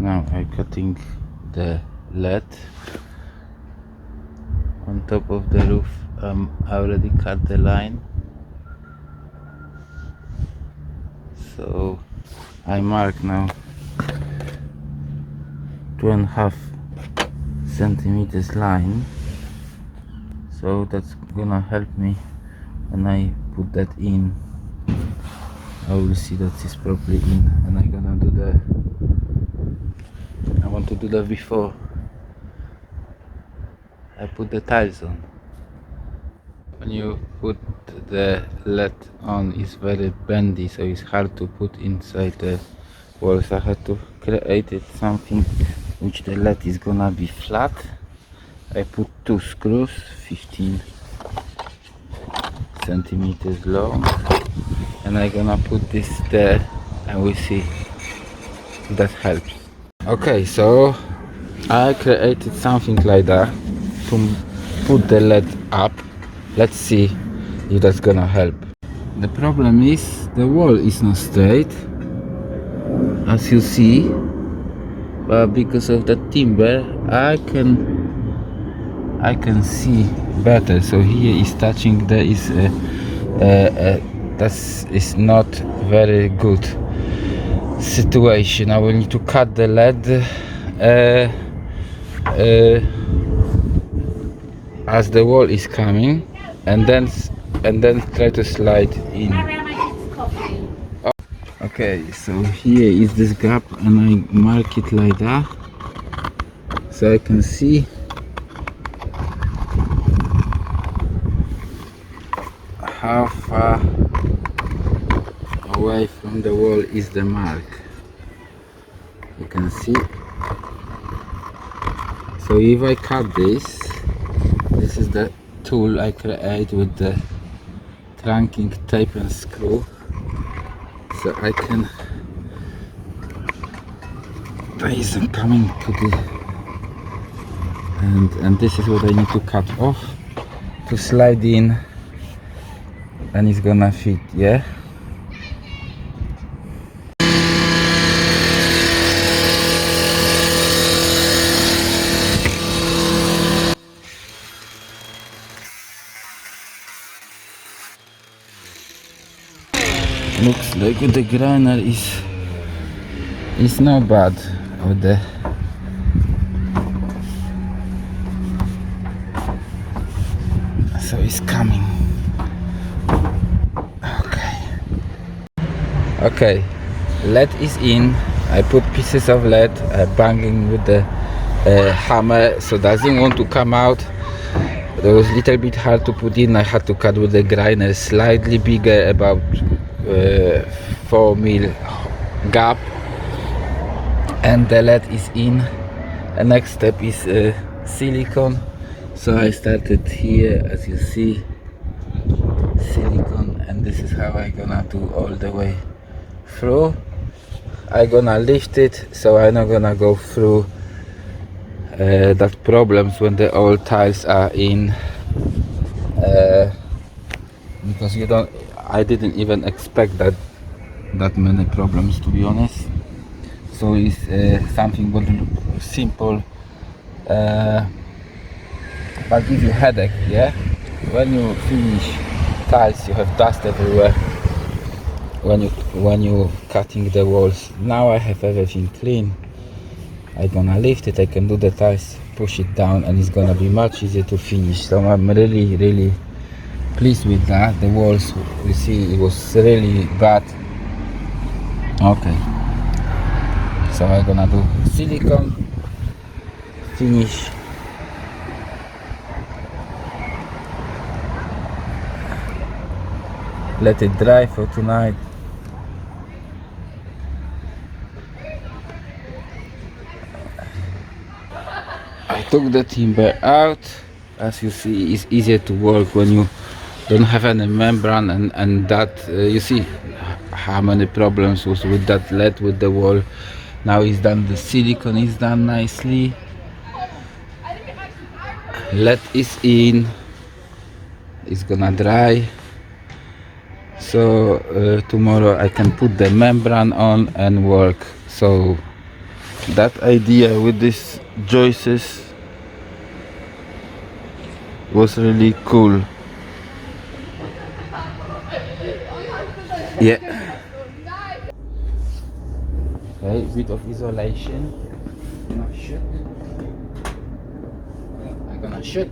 Now I'm cutting the LED on top of the roof. I already cut the line, so I mark now 2.5 centimeters line, so that's gonna help me when I put that in. I will see that it's properly in, and I'm gonna do I want to do that before I put the tiles on. When you put the LED on, it's very bendy, so it's hard to put inside the walls. I had to create something which the LED is gonna be flat. I put 2 screws 15 centimeters long, and I'm gonna put this there, and we'll see if that helps. Okay, so I created something like that to put the LED up. Let's see if that's gonna help. The problem is the wall is not straight, as you see, but because of the timber I can see better. So here is touching, there is that is not very good situation. I will need to cut the LED as the wall is coming, and then try to slide in. Okay, so here is this gap, and I mark it like that so I can see how far away from the wall is the mark. You can see. So if I cut this is the tool I create with the trunking tape and screw, so I can base and coming to the and this is what I need to cut off to slide in, and it's gonna fit, yeah. Looks like the grinder is not bad with the so it's coming. Okay, LED is in. I put pieces of LED, banging with the hammer, so doesn't want to come out. It was a little bit hard to put in. I had to cut with the grinder, slightly bigger, about 4 mil gap, and the LED is in. The next step is silicone. So I started here, as you see, silicone, and this is how I gonna do all the way through. I gonna lift it, so I'm not gonna go through that problems when the old tiles are in, because I didn't even expect that many problems, to be honest. So it's something simple, but give you headache, yeah. When you finish tiles, you have dust everywhere when you cutting the walls. Now I have everything clean. I'm gonna lift it, I can do the tiles, push it down, and it's gonna be much easier to finish. So I'm really pleased with that. The walls, you see, it was really bad. Okay, so I'm gonna do silicone, finish, let it dry for tonight. I took the timber out. As you see, it's easier to work when you don't have any membrane, and that you see how many problems was with that LED with the wall. Now it's done, the silicone is done nicely, LED is in, it's gonna dry. So tomorrow I can put the membrane on and work. So that idea with these joists was really cool. Yeah. Okay, bit of isolation. I'm gonna shoot. I'm gonna shoot.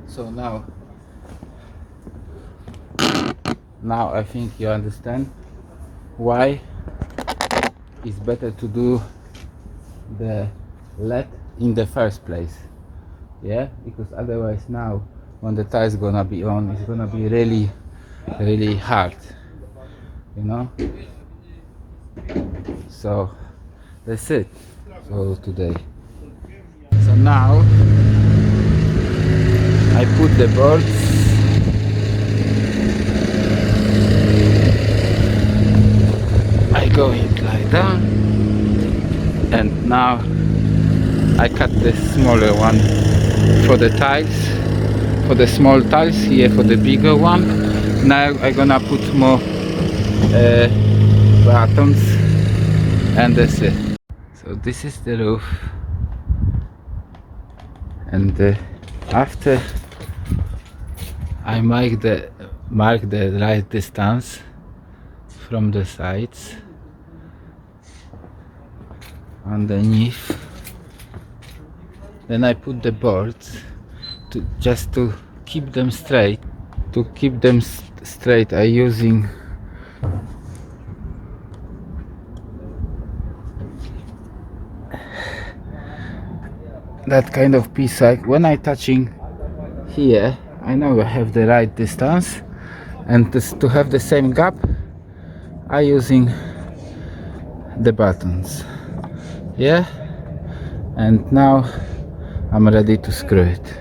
So now I think you understand why it's better to do the LED in the first place. Yeah, because otherwise now when the tiles gonna be on, it's gonna be really hard, you know. So that's it for today. So now I put the boards. I go in like that, and now I cut the smaller one for the tiles, for the small tiles here, for the bigger one. Now I'm gonna put more buttons, and that's it. So this is the roof, and after I mark the right distance from the sides underneath, then I put the boards just to keep them straight. To keep them straight, I'm using that kind of piece. Like when I touching here, I know I have the right distance, and to have the same gap, I'm using the buttons. Yeah, and now I'm ready to screw it.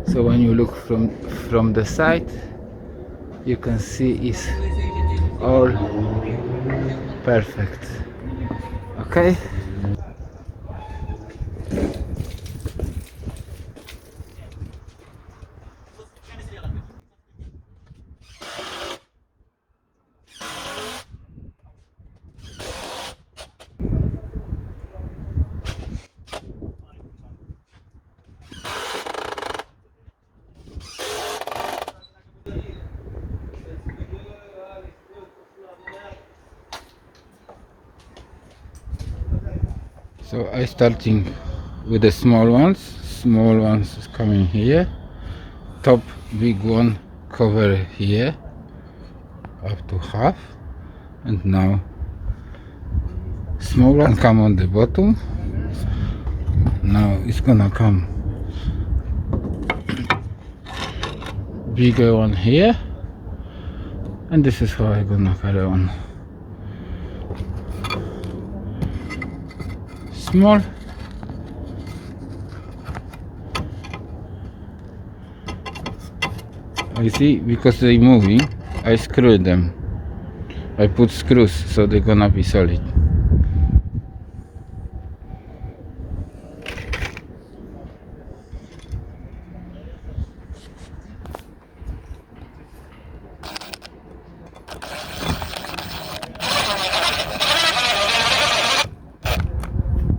So when you look from the side, you can see it's all perfect. Okay. So I starting with the small ones. Small ones is coming here. Top big one cover here up to half, and now small one come on the bottom. Now it's gonna come bigger one here, and this is how I'm gonna carry on. Small, you see, because they're moving, I screw them. I put screws so they're gonna be solid.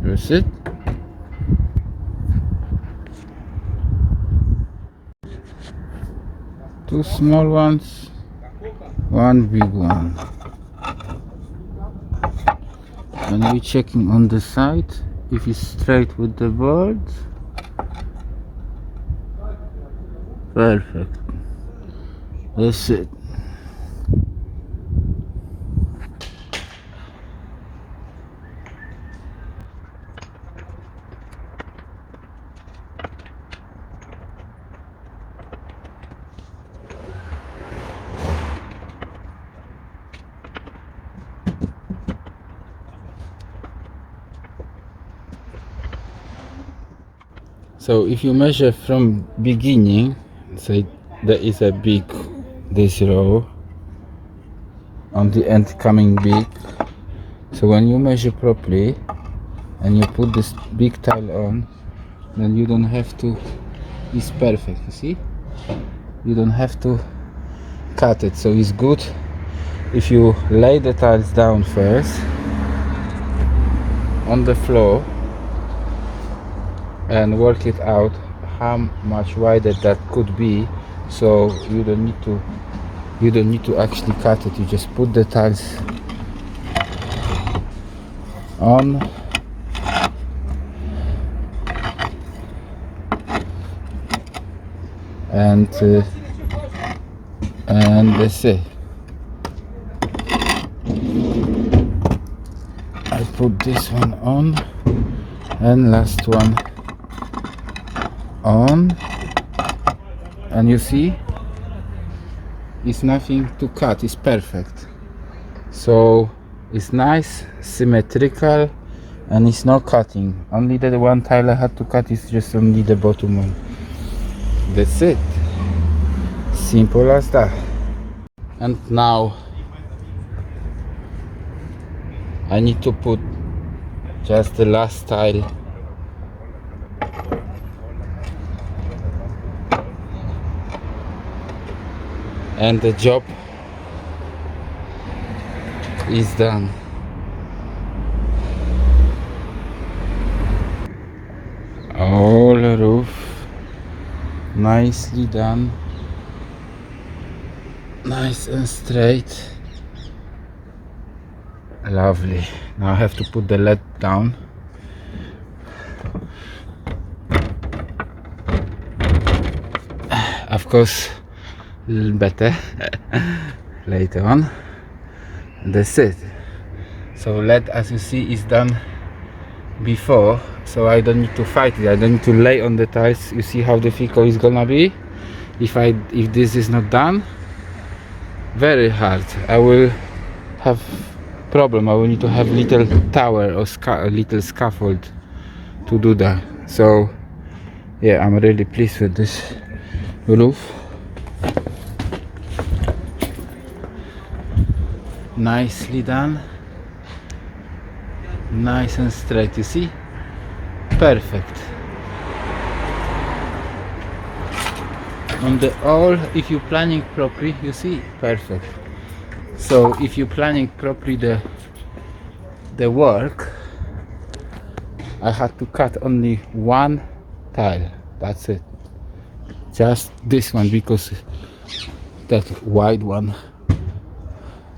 That's it. Two small ones, one big one. And we're checking on the side if it's straight with the board. Perfect. That's it. So if you measure from beginning, say there is a big this row on the end coming big. So when you measure properly and you put this big tile on, then you don't have to, it's perfect, you see? You don't have to cut it. So it's good if you lay the tiles down first on the floor and work it out how much wider that could be, so you don't need to actually cut it. You just put the tiles on and that's it. I put this one on and last one on, and you see it's nothing to cut, it's perfect. So it's nice, symmetrical, and it's not cutting. Only the one tile I had to cut is just only the bottom one. That's it, simple as that. And now I need to put just the last tile and the job is done. All roof nicely done, nice and straight, lovely. Now I have to put the lead down. Of course, a little better later on. That's it. So lead, as you see, is done before, so I don't need to fight it. I don't need to lay on the tiles. You see how difficult it's gonna be if this is not done. Very hard. I will have problem. I will need to have little tower or a little scaffold to do that. So yeah, I'm really pleased with this roof. Nicely done, nice and straight, you see? Perfect. On the all, if you're planning properly, you see, perfect. So if you're planning properly the work, I had to cut only one tile, that's it. Just this one, because that wide one,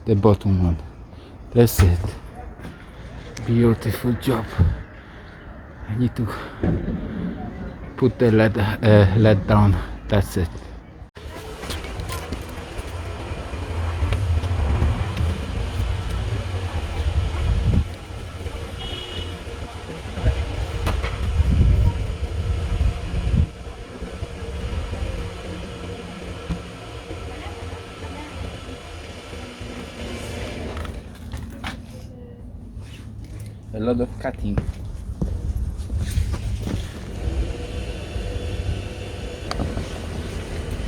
the bottom one. That's it. Beautiful job. I need to put the lead down. That's it. A lot of cutting.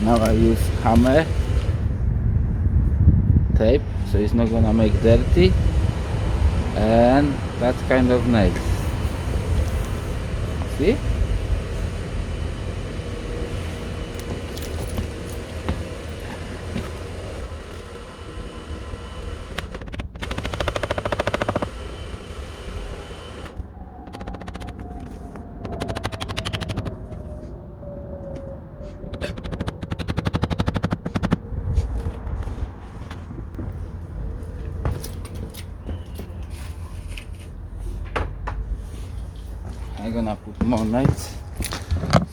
Now I use hammer, tape, so it's not gonna make dirty, and that kind of nails. See? I'm gonna put more lights,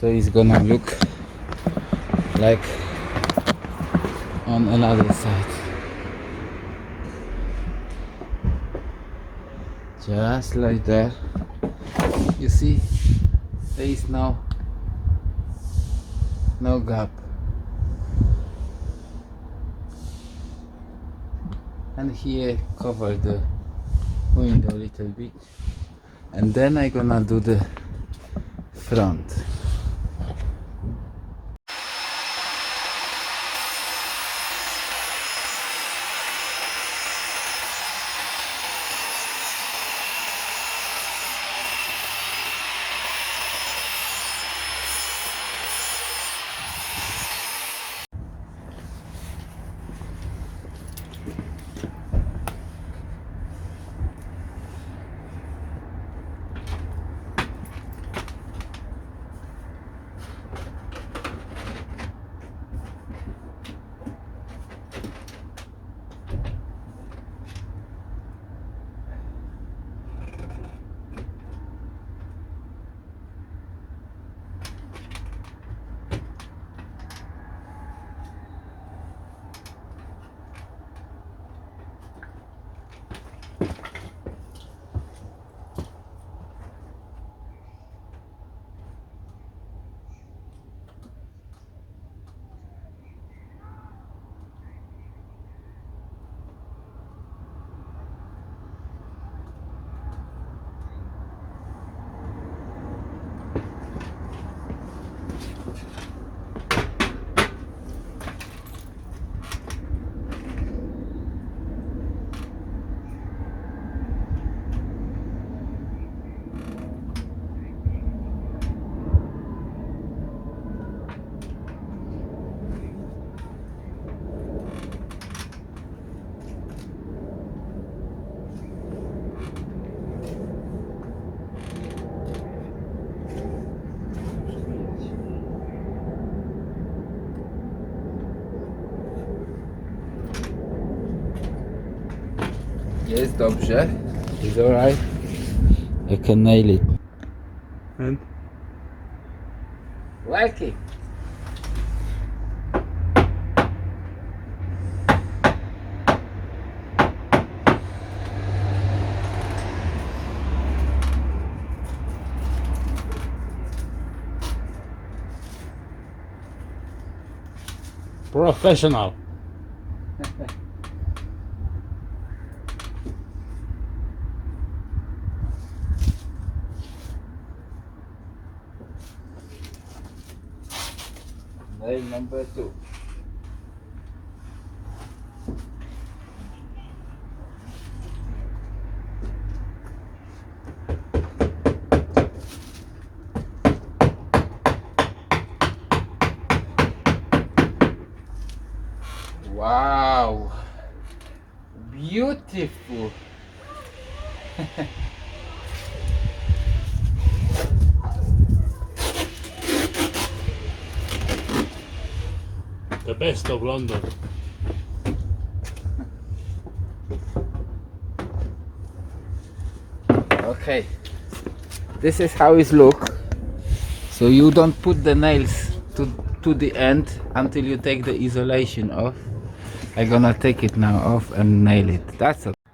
so it's gonna look like on another side. Just like that. You see, there is no gap. And here cover the window a little bit, and then I'm gonna do the front. Jest dobrze. It's alright. I can nail it. And Working. professional. Nail number 2. Wow, beautiful. The best of London. Okay, this is how it look. So you don't put the nails to the end until you take the isolation off. I'm gonna take it now off and nail it. That's okay.